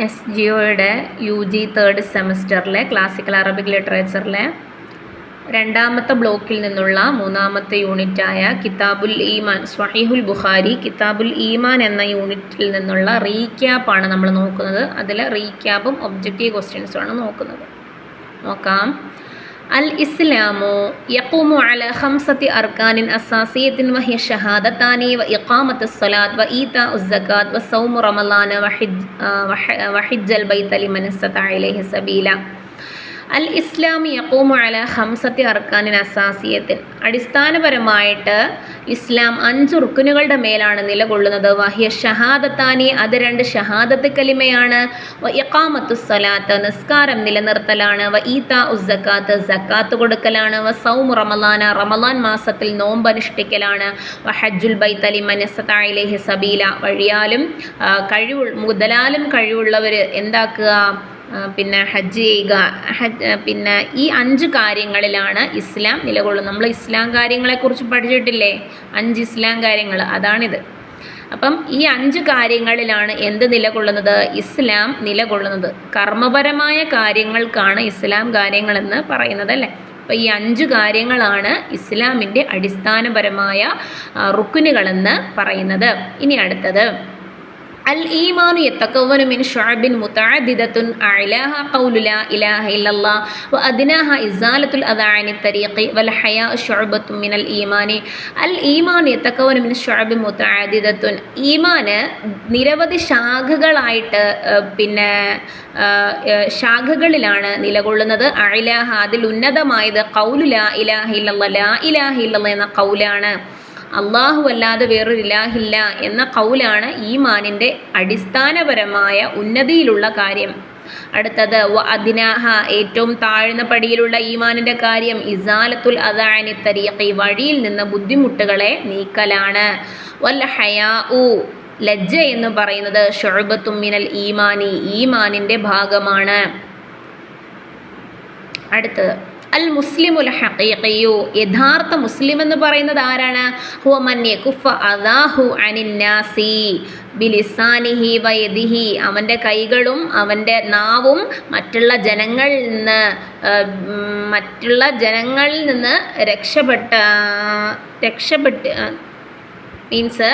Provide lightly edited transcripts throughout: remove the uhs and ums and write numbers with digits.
SGOയുടെ UG third സെമസ്റ്ററിലെ classical Arabic ലിറ്ററേച്ചറിലെ രണ്ടാമത്തെ ബ്ലോക്കിൽ നിന്നുള്ള മൂന്നാമത്തെ യൂണിറ്റായ കിതാബുൽ ഈമാൻ സ്വഹീഹുൽ ബുഖാരി കിതാബുൽ ഈമാൻ എന്ന യൂണിറ്റിൽ നിന്നുള്ള റീക്യാപ്പാണ് നമ്മൾ നോക്കുന്നത്. അതിൽ റീക്യാപ്പും ഒബ്ജക്റ്റീവ് ക്വസ്റ്റ്യൻസുമാണ് നോക്കുന്നത്. നോക്കാം. അൽ ഇസ്ലാമു യഖൂമു അലാ ഖംസത്തി അർക്കാനിൻ അസാസിയത്തിൻ വഹിയ ഷഹാദത്താനി വ ഇഖാമത്തുസ് സ്വലാത്ത് വ ഈതാഉസ് സകാത്ത് വ സൗമു റമളാന വ ഹിജ്ജൽ ബൈത ലിമൻ ഇസ്തതഅ ഇലൈഹി സബീല. അൽ ഇസ്ലാം യഖൂമു അലാ ഖംസത്തി അർക്കാനിൻ അസാസിയത്തിൻ, അടിസ്ഥാനപരമായിട്ട് ഇസ്ലാം 5 റുക്കുനുകളുടെ മേലാണ് നിലകൊള്ളുന്നത്. വഹിയ ഷഹാദത്താനി, അത് 2 ഷഹാദത്ത് കലിമയാണ്. വ ഇഖാമത്തുസ് സ്വലാത്ത്, നിസ്കാരം നിലനിർത്തലാണ്. വ ഈതാഉസ് സകാത്ത്, സക്കാത്ത് കൊടുക്കലാണ്. വ സൗമു റമളാന, റമളാൻ മാസത്തിൽ നോമ്പ് അനുഷ്ഠിക്കലാണ്. വ ഹജ്ജുൽ ബൈത ലിമൻ ഇസ്തതഅ ഇലൈഹി സബീല, വഴിയാലും മുതലാലും കഴിവുള്ളവർ എന്താക്കുക, പിന്നെ ഹജ്ജ് ചെയ്യുക. പിന്നെ ഈ 5 കാര്യങ്ങളിലാണ് ഇസ്ലാം നിലകൊള്ളുന്നത്. നമ്മൾ ഇസ്ലാം കാര്യങ്ങളെക്കുറിച്ച് പഠിച്ചിട്ടില്ലേ, 5 ഇസ്ലാം കാര്യങ്ങൾ, അതാണിത്. അപ്പം ഈ 5 കാര്യങ്ങളിലാണ് എന്ത് നിലകൊള്ളുന്നത്, ഇസ്ലാം നിലകൊള്ളുന്നത്. കർമ്മപരമായ കാര്യങ്ങൾക്കാണ് ഇസ്ലാം കാര്യങ്ങളെന്ന് പറയുന്നത് അല്ലേ. അപ്പോൾ ഈ 5 കാര്യങ്ങളാണ് ഇസ്ലാമിൻ്റെ അടിസ്ഥാനപരമായ റുക്കുനുകളെന്ന് പറയുന്നത്. ഇനി അടുത്തത്, അൽ ഈമാനു യതകവ്വനു മിൻ ശുഅബിൻ മുതഅദ്ദിദത്തുൻ അഅലാഹ ഖൗലു ലാ ഇലാഹ ഇല്ലല്ലാഹ് വ അദ്നാഹ ഇസാലത്തുൽ അദാ അനി തരീഖി വൽ ഹയാഉ ശുഅബത്തുൻ മിനൽ ഈമാനി. അൽ ഈമാനു യതകവ്വനു മിൻ ശുഅബിൻ മുതഅദ്ദിദത്തുൻ, ഈമാന് നിരവധി ശാഖകളായിട്ട് പിന്നെ ശാഖകളിലാണ് നിലകൊള്ളുന്നത്. അഅലാഹ, അതിൽ ഉന്നതമായത് ഖൗലു ലാ ഇലാഹ ഇല്ലല്ലാഹ്, ലാ ഇലാഹ ഇല്ലല്ലാഹ് എന്ന ഖൗലാണ്. അള്ളാഹു അല്ലാതെ വേറൊരു ഇലാഹില്ല എന്ന ഖൗലാണ് ഈമാനിൻ്റെ അടിസ്ഥാനപരമായ ഉന്നതിയിലുള്ള കാര്യം. അടുത്തത് വ അദ്നാഹ, ഏറ്റവും താഴ്ന്ന പടിയിലുള്ള ഈമാനിൻ്റെ കാര്യം ഇസാലത്തുൽ അദാ അനി തരീഖി, വഴിയിൽ നിന്ന് ബുദ്ധിമുട്ടുകളെ നീക്കലാണ്. വൽ ഹയാഉ, ലജ്ജ എന്ന് പറയുന്നത് ശുഅബത്തും മിനൽ ഈമാനി, ഈമാനിൻ്റെ ഭാഗമാണ്. അടുത്തത് അൽ മുസ്ലിമുൽ ഹഖീഖിയു, യഥാർത്ഥ മുസ്ലിം എന്ന് പറയുന്നത് ആരാണ്? ഹുവ മൻ യകുഫ അദാഹു അനിന്നാസി ബിലിസാനിഹി വയദിഹി, അവൻ്റെ കൈകളും അവൻ്റെ നാവും മറ്റുള്ള ജനങ്ങളിൽ നിന്ന് രക്ഷപ്പെട്ട് മീൻസ്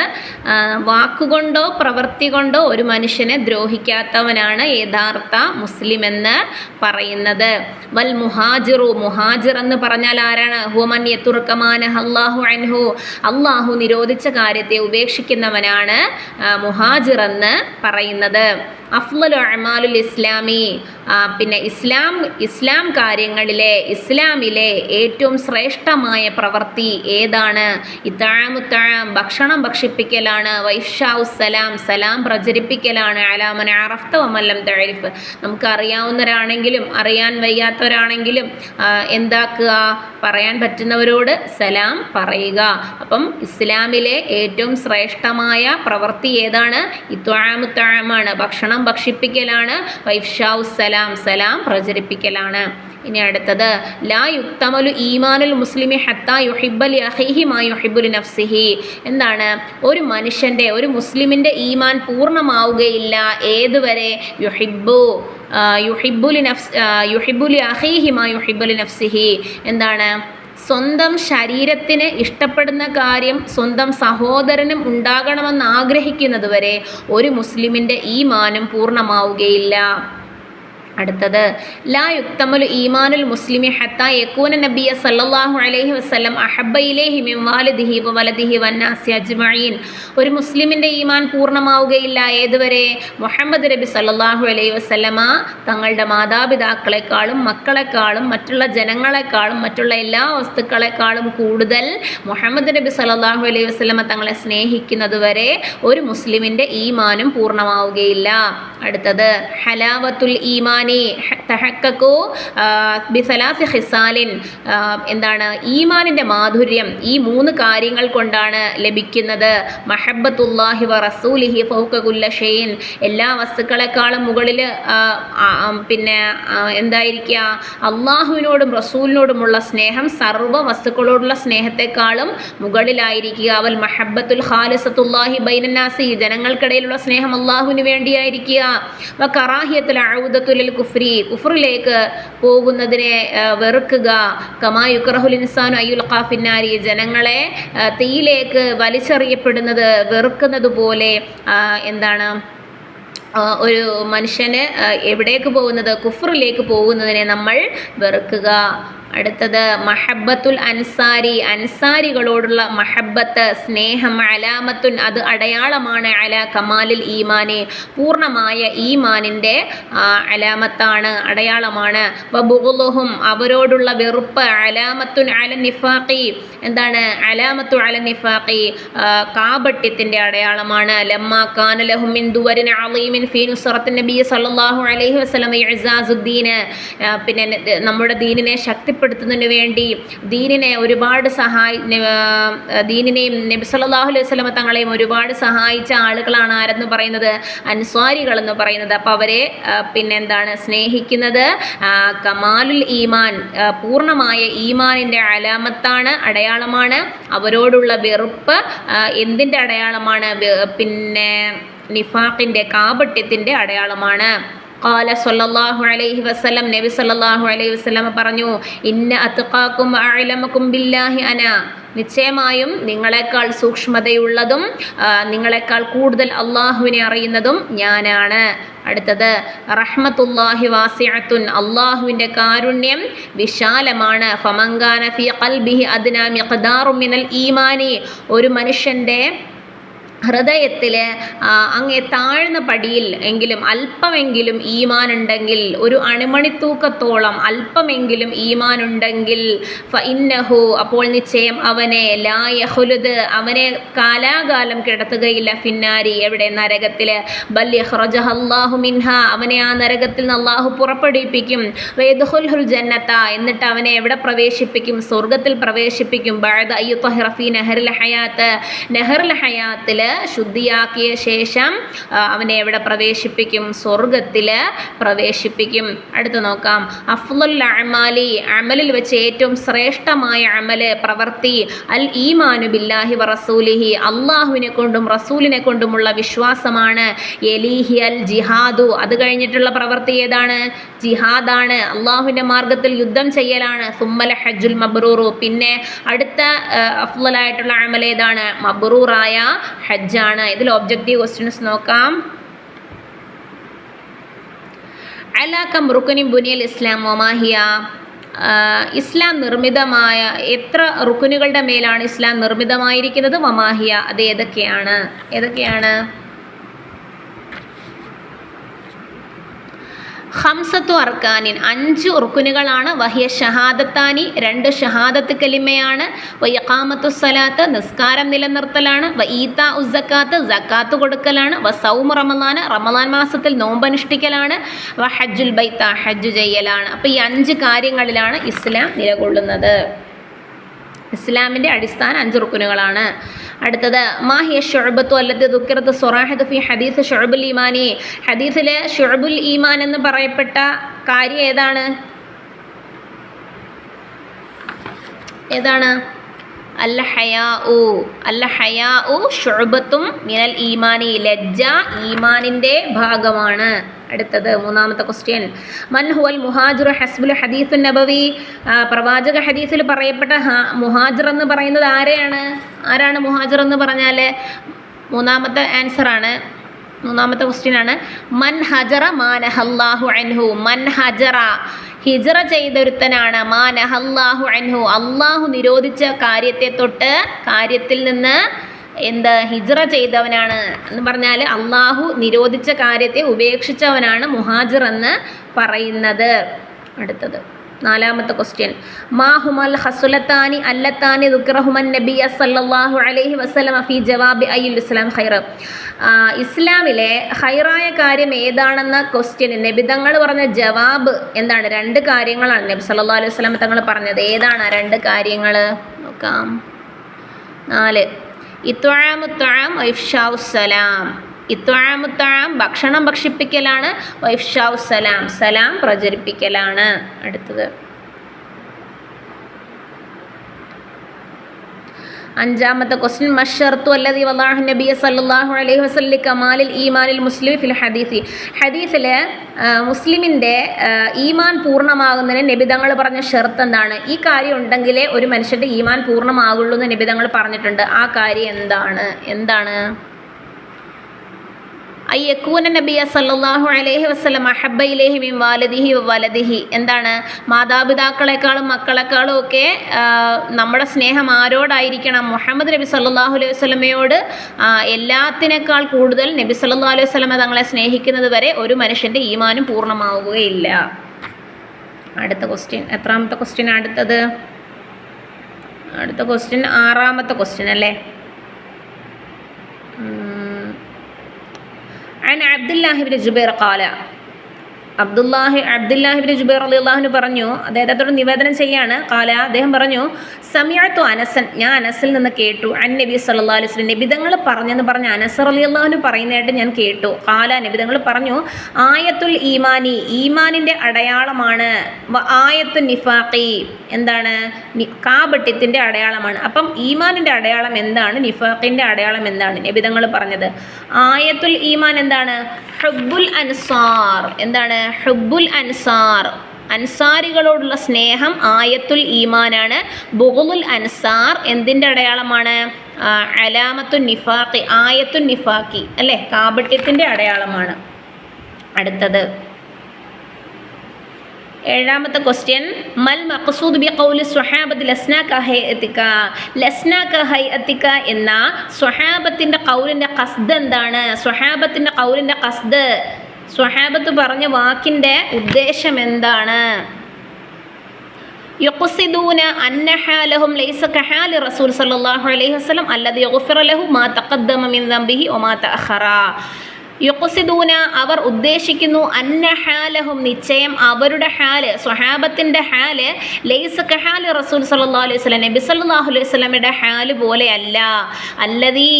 വാക്കുകൊണ്ടോ പ്രവൃത്തി കൊണ്ടോ ഒരു മനുഷ്യനെ ദ്രോഹിക്കാത്തവനാണ് യഥാർത്ഥ മുസ്ലിം എന്ന് പറയുന്നത്. വൽ മുഹാജിറു, മുഹാജിർ എന്ന് പറഞ്ഞാൽ ആരാണ്? ഹുവമൻ യതുറുക മാ നഹല്ലാഹു അൻഹു, അള്ളാഹു നിരോധിച്ച കാര്യത്തെ ഉപേക്ഷിക്കുന്നവനാണ് മുഹാജിർ എന്ന് പറയുന്നത്. അഫ്ളലു അഅ്മാലുൽ ഇസ്ലാമി, പിന്നെ ഇസ്ലാം കാര്യങ്ങളിലെ ഇസ്ലാമിലെ ഏറ്റവും ശ്രേഷ്ഠമായ പ്രവൃത്തി ഏതാണ്? ഇത്ആമുത്ആം, ഭക്ഷണം ഭക്ഷിപ്പിക്കലാണ്. വൈഫ്ശാഉസ്സലാം, സലാം പ്രചരിപ്പിക്കലാണ്. അലാ മൻ അറഫ്ത വമൻ ലം തഅരിഫ്, നമുക്ക് അറിയാവുന്നവരാണെങ്കിലും അറിയാൻ വയ്യാത്തവരാണെങ്കിലും എന്താക്കുക, പറയാൻ പറ്റുന്നവരോട് സലാം പറയുക. അപ്പം ഇസ്ലാമിലെ ഏറ്റവും ശ്രേഷ്ഠമായ പ്രവൃത്തി ഏതാണ്? ഇത്ആമുത്ആമാണ്, ഭക്ഷണം ഭക്ഷിപ്പിക്കലാണ്. വൈഫ്ശാഉസ്സലാം, സലാം പ്രചരിപ്പിക്കലാണ്. ഇനി അടുത്തത് ലാ യുക്തമലു ഈമാനുൽ മുസ്ലിമി ഹത്താ യുഹിബ്ബ ലി അഖീഹി മാ യുഹിബ്ബു ലി നഫ്സിഹി. എന്താണ്? ഒരു മുസ്ലിമിൻ്റെ ഈമാൻ പൂർണ്ണമാവുകയില്ല ഏതുവരെ? യുഹിബ്ബു ലി അഖീഹി മാ യുഹിബ്ബു ലി നഫ്സിഹി. എന്താണ്? സ്വന്തം ശരീരത്തിന് ഇഷ്ടപ്പെടുന്ന കാര്യം സ്വന്തം സഹോദരനും ഉണ്ടാകണമെന്ന് ആഗ്രഹിക്കുന്നത് വരെ ഒരു മുസ്ലിമിൻ്റെ ഈമാനും പൂർണ്ണമാവുകയില്ല. അടുത്തത് ലാ യുക്തമലു ഈമാനുൽ മുസ്ലിമി ഹത്താ യകൂന നബിയ സല്ലല്ലാഹു അലൈഹി വസല്ലം അഹബ്ബ ഇലൈഹി മിൻ വാലിദിഹി വ വലദിഹി വന്നാസി അജ്മഈൻ. ഒരു മുസ്ലിമിൻ്റെ ഈമാൻ പൂർണ്ണമാവുകയില്ല ഏതുവരെ? മുഹമ്മദ് നബി സല്ലല്ലാഹു അലൈഹി വസല്ലമ തങ്ങളുടെ മാതാപിതാക്കളെക്കാളും മക്കളെക്കാളും മറ്റുള്ള ജനങ്ങളെക്കാളും മറ്റുള്ള എല്ലാ വസ്തുക്കളെക്കാളും കൂടുതൽ മുഹമ്മദ് നബി സല്ലല്ലാഹു അലൈഹി വസല്ലമ തങ്ങളെ സ്നേഹിക്കുന്നത് വരെ ഒരു മുസ്ലിമിൻ്റെ ഈമാനും പൂർണ്ണമാവുകയില്ല. അടുത്തത് ഹലാവത്തുൽ ഈമാൻ ഈമാനി തഹക്കു ബിസലാസി ഖിസാലിൻ, എന്താണ് ഈമാനിൻ്റെ മാധുര്യം ഈ 3 കാര്യങ്ങൾ കൊണ്ടാണ് ലഭിക്കുന്നത്. മഹബ്ബത്തുല്ലാഹി വ റസൂലിഹി ഫൗക കുല്ല ഷൈഇൻ, എല്ലാ വസ്തുക്കളെക്കാളും മുകളിൽ പിന്നെ എന്തായിരിക്കുക, അള്ളാഹുവിനോടും റസൂലിനോടുമുള്ള സ്നേഹം സർവ്വ വസ്തുക്കളോടുള്ള സ്നേഹത്തെക്കാളും മുകളിലായിരിക്കുക. അവൽ മഹബ്ബത്തുൽ ഖാലിസത്തുല്ലാഹി ബൈനന്നാസി, ജനങ്ങൾക്കിടയിലുള്ള സ്നേഹം അള്ളാഹുവിന് വേണ്ടിയായിരിക്കുക. വ കറാഹിയത്തുൽ അഊദത്തുൽ കുഫ്രി, കുഫ്റിലേക്ക് പോകുന്നതിനെ വെറുക്കുക. കമാ യുക്റഹുൽ ഇൻസാനു അയ്യുൽഖാ ഫിന്നാരി, ജനങ്ങളെ തീയിലേക്ക് വലിച്ചെറിയപ്പെടുന്നത് വെറുക്കുന്നത് പോലെ എന്താണ് ഒരു മനുഷ്യന് എവിടേക്ക് പോകുന്നത്, കുഫ്റിലേക്ക് പോകുന്നതിനെ നമ്മൾ വെറുക്കുക. അടുത്തത് മഹബ്ബത്തുൽ അൻസാരി, അൻസാരികളോടുള്ള മഹബ്ബത്ത് സ്നേഹം, അലാമത്തുൻ അത് അടയാളമാണ്, അല കമാലിൽ ഈമാനി പൂർണ്ണമായ ഈമാനിൻ്റെ അലാമത്താണ്, അടയാളമാണ്. വബുഗുലുഹും അവരോടുള്ള വെറുപ്പ്, അലാമത്തുൻ അല നിഫാഖി എന്താണ്, അലാമത്തു അല നിഫാഖി കാപട്യത്തിൻ്റെ അടയാളമാണ്. ലമ്മാ കാന ലഹും മിൻ ദുവരിൻ അളീമിൻ ഫീ നുസ്റത്തിൻ നബി സല്ലല്ലാഹു അലൈഹി വസല്ലം ഇഅ്സാസുദ്ദീൻ, പിന്നെ നമ്മുടെ ദീനിനെ ശക്തിപ്പെടുത്തുന്നതിന് വേണ്ടി ദീനിനെ ഒരുപാട് ദീനിനെയും നബി സല്ലല്ലാഹു അലൈഹി വസല്ലം തങ്ങളെയും ഒരുപാട് സഹായിച്ച ആളുകളാണ് ആരെന്ന് പറയുന്നത്, അൻസ്വാരികൾ എന്ന് പറയുന്നത്. അപ്പോൾ അവരെ പിന്നെന്താണ് സ്നേഹിക്കുന്നത് കമാലുൽ ഈമാൻ പൂർണ്ണമായ ഈമാനിൻ്റെ അലാമത്താണ്, അടയാളമാണ്. അവരോടുള്ള വെറുപ്പ് എന്തിൻ്റെ അടയാളമാണ്, പിന്നെ നിഫാഖിൻ്റെ കാപട്യത്തിൻ്റെ അടയാളമാണ്. ഖാല സല്ലല്ലാഹു അലൈഹി വസല്ലം, നബി സല്ലല്ലാഹു അലൈഹി വസല്ലം പറഞ്ഞു, ഇന്ന അത്ഖാകും അഅലമകും ബില്ലാഹി അന, നിശ്ചയമായും നിങ്ങളെക്കാൾ സൂക്ഷ്മതയുള്ളതും നിങ്ങളെക്കാൾ കൂടുതൽ അള്ളാഹുവിനെ അറിയുന്നതും ഞാനാണ്. അടുത്തത് റഹ്മത്തുല്ലാഹി വാസിഅത്തുൻ, അള്ളാഹുവിൻ്റെ കാരുണ്യം വിശാലമാണ്. ഫമൻകാന ഫീ ഖൽബിഹി അദ്നാ മിഖ്ദാറും മിനൽ ഈമാനി, ഒരു മനുഷ്യൻ്റെ ഹൃദയത്തിൽ അങ്ങേ താഴ്ന്ന പടിയിൽ എങ്കിലും അല്പമെങ്കിലും ഈമാനുണ്ടെങ്കിൽ, ഒരു അണുമണിത്തൂക്കത്തോളം അല്പമെങ്കിലും ഈമാനുണ്ടെങ്കിൽ, ഫഇന്നഹു അപ്പോൾ നിശ്ചയം അവനെ ലാ യഖ്ലുദ് അവനെ കാലാകാലം കിടത്തുകയില്ല, ഫിന്നാരി എവിടെ, നരകത്തിൽ. ബൽ യഖ്റജഹല്ലാഹു മിൻഹ അവനെ ആ നരകത്തിൽ നിന്ന് അള്ളാഹു പുറപ്പെടുവിപ്പിക്കും. വയദ്ഖുൽഹുൽ ജന്നത എന്നിട്ട് അവനെ എവിടെ പ്രവേശിപ്പിക്കും, സ്വർഗത്തിൽ പ്രവേശിപ്പിക്കും. ബഅദ അയ്യുത്ഹറ ഫീ നഹറിൽ ഹയാത്ത്, നഹറുൽ ഹയാത്തിൽ ശുദ്ധിയാക്കിയ ശേഷം അവനെ എവിടെ പ്രവേശിപ്പിക്കും, സ്വർഗത്തിൽ പ്രവേശിപ്പിക്കും. അടുത്ത് നോക്കാം, അഫ്ളുൽ അഅമാലി അമലിൽ വെച്ച് ഏറ്റവും ശ്രേഷ്ഠമായ അമല് പ്രവൃത്തി അൽ ഈമാനു ബില്ലാഹി വ റസൂലിഹി അള്ളാഹുവിനെ കൊണ്ടും റസൂലിനെ കൊണ്ടുമുള്ള വിശ്വാസമാണ്. യലീഹി അൽ ജിഹാദു അത് കഴിഞ്ഞിട്ടുള്ള പ്രവൃത്തി ഏതാണ്, ജിഹാദാണ്, അള്ളാഹുവിൻ്റെ മാർഗത്തിൽ യുദ്ധം ചെയ്യലാണ്. സുമ്മൽ ഹജ്ജുൽ മബ്റൂറു പിന്നെ അടുത്ത അഫ്ളലായിട്ടുള്ള അമൽ ഏതാണ്, മബ്റൂറായ ഹജ്ജാണ്. ഇതിൽ ഒബ്ജക്റ്റീവ് ക്വസ്റ്റ്യൻസ് നോക്കാം. അലാ കം റുക്നിൻ ബുനിയൽ ഇസ്ലാം വമാഹിയ, ഇസ്ലാം നിർമ്മിതമായ എത്ര റുക്കുനുകളുടെ മേലാണ് ഇസ്ലാം നിർമ്മിതമായിരിക്കുന്നത്, വമാഹിയ അത് ഏതൊക്കെയാണ്. ഖംസത്തു അർക്കാനിൻ 5 റുക്കുനുകളാണ്. വഹിയ ഷഹാദത്താനി 2 ഷഹാദത്ത് കലിമയാണ്. വ ഇഖാമത്തു സ്വലാത്ത് നിസ്കാരം നിലനിർത്തലാണ്. വ ഈതാ ഉസ്സക്കാത്ത് സക്കാത്ത് കൊടുക്കലാണ്. വ സൗമു റമളാൻ റമളാൻ മാസത്തിൽ നോമ്പനുഷ്ഠിക്കലാണ്. വ ഹജ്ജുൽ ബൈത്ത ഹജ്ജ് ചെയ്യലാണ്. അപ്പോൾ ഈ 5 കാര്യങ്ങളിലാണ് ഇസ്ലാം നിലകൊള്ളുന്നത്. ഇസ്ലാമിൻ്റെ അടിസ്ഥാന 5 റുക്കുനുകളാണ്. അടുത്തത് മാഹിയ ഷുഅബത്തു അല്ലത്തി ദുക്കിറത്ത് സ്വറാഹത്ത് ഫി ഹദീസ് ഷുഅബുൽ ഈമാനി, ഹദീസിലെ ഷുഅബുൽ ഈമാൻ എന്ന് പറയപ്പെട്ട കാര്യം ഏതാണ്? അൽ ഹയാഉ ശുഅബത്തും മിനൽ ഈമാനി, ലജ്ജ ഈമാനിൻ്റെ ഭാഗമാണ്. അടുത്തത് 3ാമത്തെ ക്വസ്റ്റ്യൻ, മൻ ഹുവൽ മുഹാജിർ ഹസ്ബുൽ ഹദീസുൻ നബവി, പ്രവാചക ഹദീസിൽ പറയപ്പെട്ട മുഹാജിർ എന്ന് പറയുന്നത് ആരാണ് മുഹാജിർ എന്ന് പറഞ്ഞാൽ? 3ാമത്തെ ആൻസറാണ്, 3ാമത്തെ ക്വസ്റ്റ്യൻ ആണ്. മൻ ഹജറ മാ നഹല്ലാഹു അൻഹു, മൻ ഹജറ ഹിജറ ചെയ്തൊരുത്തനാണ്. മാ നഹല്ലാഹു അൻഹു അള്ളാഹു നിരോധിച്ച കാര്യത്തിൽ നിന്ന് ഹിജ്റ ചെയ്തവനാണ് എന്ന് പറഞ്ഞാൽ അള്ളാഹു നിരോധിച്ച കാര്യത്തെ ഉപേക്ഷിച്ചവനാണ് മുഹാജിർ എന്ന് പറയുന്നത്. അടുത്തത് നാലാമത്തെ ക്വസ്റ്റ്യൻ മാഹുമൽ ഹസുലത്താനി അല്ലത്താനി ദുക്റഹുമൻ നബിയ സല്ലല്ലാഹു അലൈഹി വസല്ലമ ഫീ ജവാബി അയ്യുൽ ഇസ്ലാം ഖൈർ. ഇസ്ലാമിലെ ഖൈറായ കാര്യം ഏതാണെന്ന ക്വസ്റ്റ്യന് നബിതങ്ങൾ പറഞ്ഞ ജവാബ് എന്താണ്? 2 കാര്യങ്ങളാണ് നബി സല്ലല്ലാഹു അലൈഹി വസല്ലം തങ്ങൾ പറഞ്ഞത്. ഏതാണ് 2 കാര്യങ്ങൾ? നോക്കാം. 4 ഇത്വാമുത്വാം ഇഫ്ഷാഉസ്സലാം. ഇത്വാമുത്വാം ഭക്ഷണം ഭക്ഷിപ്പിക്കലാണ്. ഇഫ്ഷാഉസ്സലാം സലാം പ്രചരിപ്പിക്കലാണ്. അടുത്തത് 5ാമത്തെ ക്വസ്റ്റ്യൻ മശ്ശർതു അല്ലദി വദഅഹു നബിയ സല്ലല്ലാഹു അലൈഹി വസല്ലം കമാലിൽ ഈമാനിൽ മുസ്ലിം ഫിൽ ഹദീസ്. ഹദീസിൽ മുസ്ലിമിൻ്റെ ഈമാൻ പൂർണ്ണമാകുന്നതിന് നബിതങ്ങൾ പറഞ്ഞ ഷർത്ത് എന്താണ്? ഈ കാര്യം ഉണ്ടെങ്കിലേ ഒരു മനുഷ്യൻ്റെ ഈമാൻ പൂർണ്ണമാകുള്ളൂ എന്ന് നബിതങ്ങൾ പറഞ്ഞിട്ടുണ്ട്. ആ കാര്യം എന്താണ്? അയ്യക്കൂന നബിയ സല്ലല്ലാഹു അലൈഹി വസല്ലം അഹബ്ബ ഇലൈഹി മിൻ വാലിദിഹി വലദിഹി. എന്താണ്? മാതാപിതാക്കളെക്കാളും മക്കളെക്കാളും ഒക്കെ നമ്മുടെ സ്നേഹം ആരോടായിരിക്കണം? മുഹമ്മദ് നബി സല്ലല്ലാഹു അലൈഹി വസല്ലമയോട് എല്ലാത്തിനേക്കാൾ കൂടുതൽ നബി സല്ലല്ലാഹു അലൈഹി വസല്ലമ തങ്ങളെ സ്നേഹിക്കുന്നത് വരെ ഒരു മനുഷ്യൻ്റെ ഈമാനും പൂർണ്ണമാവുകയില്ല. അടുത്ത ക്വസ്റ്റ്യൻ എത്രാമത്തെ ക്വസ്റ്റ്യൻ? അടുത്ത ക്വസ്റ്റ്യൻ 6ാമത്തെ ക്വസ്റ്റ്യൻ അല്ലേ? عن عبد الله بن جبير قال അബ്ദുല്ലാഹി ഇബ്നു ജുബൈർ റളിയല്ലാഹു അൻഹു പറഞ്ഞു, അദ്ദേഹത്തോട് നിവേദനം ചെയ്യാണ്. അദ്ദേഹം പറഞ്ഞു, സമിഅതു അനസൻ, ഞാൻ അനസിൽ നിന്ന് കേട്ടു, അൻ നബി സല്ലല്ലാഹു അലൈഹി വസല്ലം, നബിതങ്ങൾ പറഞ്ഞെന്ന് പറഞ്ഞ അനസ് റളിയല്ലാഹു അൻഹു പറയുന്നതായിട്ട് ഞാൻ കേട്ടു. നബിതങ്ങൾ പറഞ്ഞു, ആയത്തുൽ ഈമാനി, ഈമാനിൻ്റെ അടയാളമാണ്, ആയത്തുൻ നിഫാഖി, എന്താണ്? കാപട്യത്തിൻ്റെ അടയാളമാണ്. അപ്പം ഈമാനിൻ്റെ അടയാളം എന്താണ്? നിഫാഖിൻ്റെ അടയാളം എന്താണ്? നബിതങ്ങൾ പറഞ്ഞത് ആയത്തുൽ ഈമാൻ എന്താണ്? ഹുബ്ബുൽ അൻസാർ. എന്താണ്? ഹുബ്ബുൽ അൻസാർ, അൻസാരികളോടുള്ള സ്നേഹം ആയത്തുൽ ഈമാനാണ്. ബുഗ്ളുൽ അൻസാർ എന്തിൻ്റെ അടയാളമാണ്? അലാമത്തുൻ നിഫാഖി, ആയത്തുൻ നിഫാഖി അല്ലേ, കാപട്യത്തിൻ്റെ അടയാളമാണ്. അടുത്തത് 7ാമത്തെ ക്വസ്റ്റ്യൻ മൽ മഖ്സൂദ് ബി ഖൗലി സ്വഹാബത്തി ലസ്നാ കഹൈഅതിക എന്ന സ്വഹാബത്തിൻ്റെ ഖൗലിൻ്റെ ഖസ്ദ് എന്താണ്? സ്വഹാബത്തിൻ്റെ ഖൗലിൻ്റെ ഖസ്ദ്, സ്വഹാബത്ത് പറഞ്ഞ വാക്കിൻ്റെ ഉദ്ദേശം എന്താണ്? യുഖ്സിദൂന അന്ന ഹാലഹും ലൈസ കഹാലി റസൂൽ സല്ലല്ലാഹു അലൈഹി വസല്ലം അല്ലദി ഗുഫിറ ലഹു മാ തഖദ്ദമ മിൻ ദംബിഹി വമാ തഅഖറ. യുഖ്സിദൂന അവർ ഉദ്ദേശിക്കുന്നു, അന്ന ഹാലഹും നിശ്ചയം അവരുടെ ഹാല്, സ്വഹാബത്തിൻ്റെ ഹാല്, ലൈസ കഹാലി റസൂൽ സല്ലല്ലാഹു അലൈഹി വസല്ലം നബി സല്ലല്ലാഹു അലൈഹി വസല്ലമയുടെ ഹാല് പോലെയല്ല. അല്ലദീ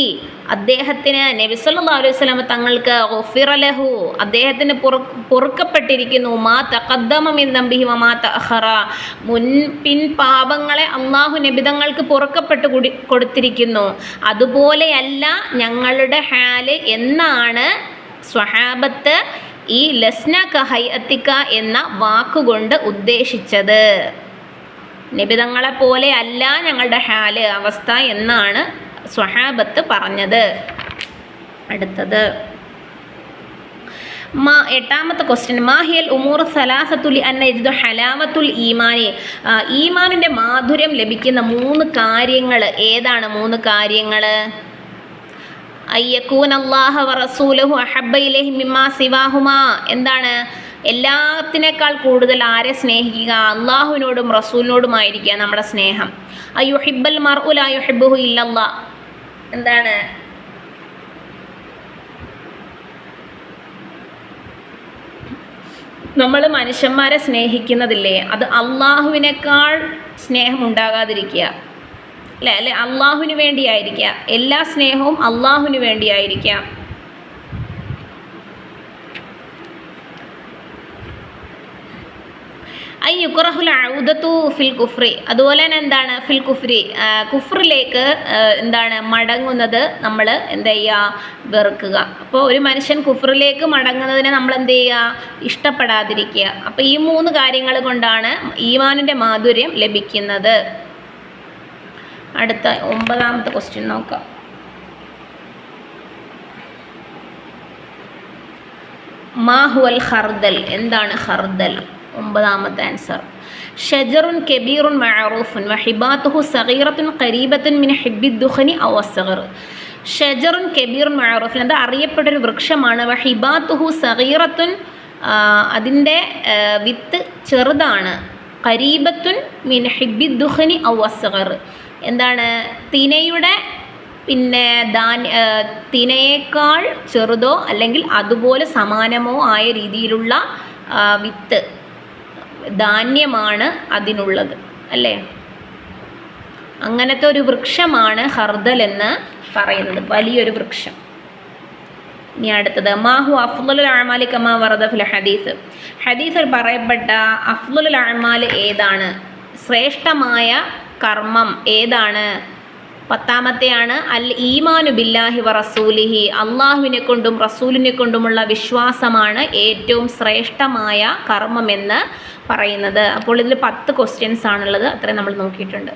അദ്ദേഹത്തിന്, നബി സല്ലല്ലാഹു അലൈഹി വസല്ലം തങ്ങൾക്ക്, ഗുഫിറ ലഹു അദ്ദേഹത്തിന് പൊറുക്കപ്പെട്ടിരിക്കുന്നു, മാ തഖദ്ദമ മിൻ ദംബിഹി വമാ തഅഖറ മുൻപിൻ പാപങ്ങളെ അള്ളാഹു നബിതങ്ങൾക്ക് പൊറുക്കപ്പെട്ട് കൊടുത്തിരിക്കുന്നു. അതുപോലെയല്ല ഞങ്ങളുടെ ഹാല് എന്നാണ് സ്വഹാബത്ത് ഈ ലസ്ന കഹൈഅതിക എന്ന വാക്കുകൊണ്ട് ഉദ്ദേശിച്ചത്. നബിതങ്ങളെ പോലെ അല്ല ഞങ്ങളുടെ ഹാല്, അവസ്ഥ എന്നാണ് സ്വഹാബത്ത് പറഞ്ഞത്. അടുത്തത് 8ാമത്തെ ക്വസ്റ്റ്യൻ മാഹിയൽ ഉമൂർ സലാസത്തുൽ അന്ന യജിദു ഹലാവത്തുൽ ഈമാനി. ഈമാനിൻ്റെ മാധുര്യം ലഭിക്കുന്ന 3 കാര്യങ്ങൾ ഏതാണ്? 3 കാര്യങ്ങൾ. അയ്യക്കൂൻ അല്ലാഹ വ റസൂലഹു അഹബ്ബ ഇലൈഹി മിമ്മാ സിവാഹുമാ. എന്താണ്? എല്ലാത്തിനേക്കാൾ കൂടുതൽ ആരെ സ്നേഹിക്കുക? അള്ളാഹുവിനോടും റസൂലിനോടുമായിരിക്കുക നമ്മുടെ സ്നേഹം. അയ്യുഹിബ്ബൽ മർഉ ലാ യുഹിബ്ബുഹു ഇല്ലല്ലാഹ്. എന്താണ്? നമ്മൾ മനുഷ്യന്മാരെ സ്നേഹിക്കുന്നതില്ലേ, അത് അള്ളാഹുവിനേക്കാൾ സ്നേഹം ഉണ്ടാകാതിരിക്കുക അല്ലേ? അള്ളാഹുവിന് വേണ്ടിയായിരിക്കുക, എല്ലാ സ്നേഹവും അള്ളാഹുവിന് വേണ്ടിയായിരിക്കാം. യുക്റഹുൽ ഔദതു ഫിൽ കുഫ്രി. അതുപോലെ തന്നെ എന്താണ്? ഫിൽ കുഫ്രി, കുഫ്രിലേക്ക് എന്താണ് മടങ്ങുന്നത് നമ്മൾ എന്ത് ചെയ്യുക? വെറുക്കുക. അപ്പോൾ ഒരു മനുഷ്യൻ കുഫ്രിലേക്ക് മടങ്ങുന്നതിനെ നമ്മൾ എന്ത് ചെയ്യുക? ഇഷ്ടപ്പെടാതിരിക്കുക. അപ്പോൾ ഈ 3 കാര്യങ്ങൾ കൊണ്ടാണ് ഈമാനിൻ്റെ മാധുര്യം ലഭിക്കുന്നത്. അടുത്ത 9ാമത്തെ ക്വസ്റ്റ്യൻ നോക്കാം. മാ ഹുവൽ ഖർദൽ. എന്താണ് ഖർദൽ? 9ാമത്തെ ആൻസർ ഷജറുൻ കബീറുൻ മഅറൂഫുൻ വഹിബാത്തുഹു സഗീറത്തുൻ ഖരീബത്തുൻ മിൻ ഹിബ്ബിദ് ദുഖനി ഔ അസ്ഗർ. ഷജറുൻ കബീറുൻ മഅറൂഫുൻ, അത് അറിയപ്പെട്ടൊരു വൃക്ഷമാണ്. വഹിബാത്തുഹു സഗീറത്തുൻ, അതിൻ്റെ വിത്ത് ചെറുതാണ്. ഖരീബത്തുൻ മിൻ ഹിബ്ബി ദുഖനി ഔ അസ്ഗർ. എന്താണ്? തിനയുടെ തിനയേക്കാൾ ചെറുതോ അല്ലെങ്കിൽ അതുപോലെ സമാനമോ ആയ രീതിയിലുള്ള വിത്ത് ധാന്യമാണ് അതിനുള്ളത് അല്ലേ? അങ്ങനത്തെ ഒരു വൃക്ഷമാണ് ഖർദൽ എന്ന് പറയുന്നത്, വലിയൊരു വൃക്ഷം. ഇനി അടുത്തത് മാഹു അഫ്ളുൽ അഅമാലി കമാ വറദ ഫിൽ ഹദീസ്. ഹദീസിൽ പറയപ്പെട്ട അഫ്ളുൽ അഅമാൽ ഏതാണ്? ശ്രേഷ്ഠമായ കർമ്മം ഏതാണ്? 10-ാമത്തെയാണ് അൽ ഈമാനു ബില്ലാഹി വ റസൂലിഹി. അള്ളാഹുവിനെ കൊണ്ടും റസൂലിനെ കൊണ്ടുമുള്ള വിശ്വാസമാണ് ഏറ്റവും ശ്രേഷ്ഠമായ കർമ്മമെന്ന് പറയുന്നത്. അപ്പോൾ ഇതിൽ 10 ക്വസ്റ്റ്യൻസ് ആണുള്ളത്. അത്രയും നമ്മൾ നോക്കിയിട്ടുണ്ട്.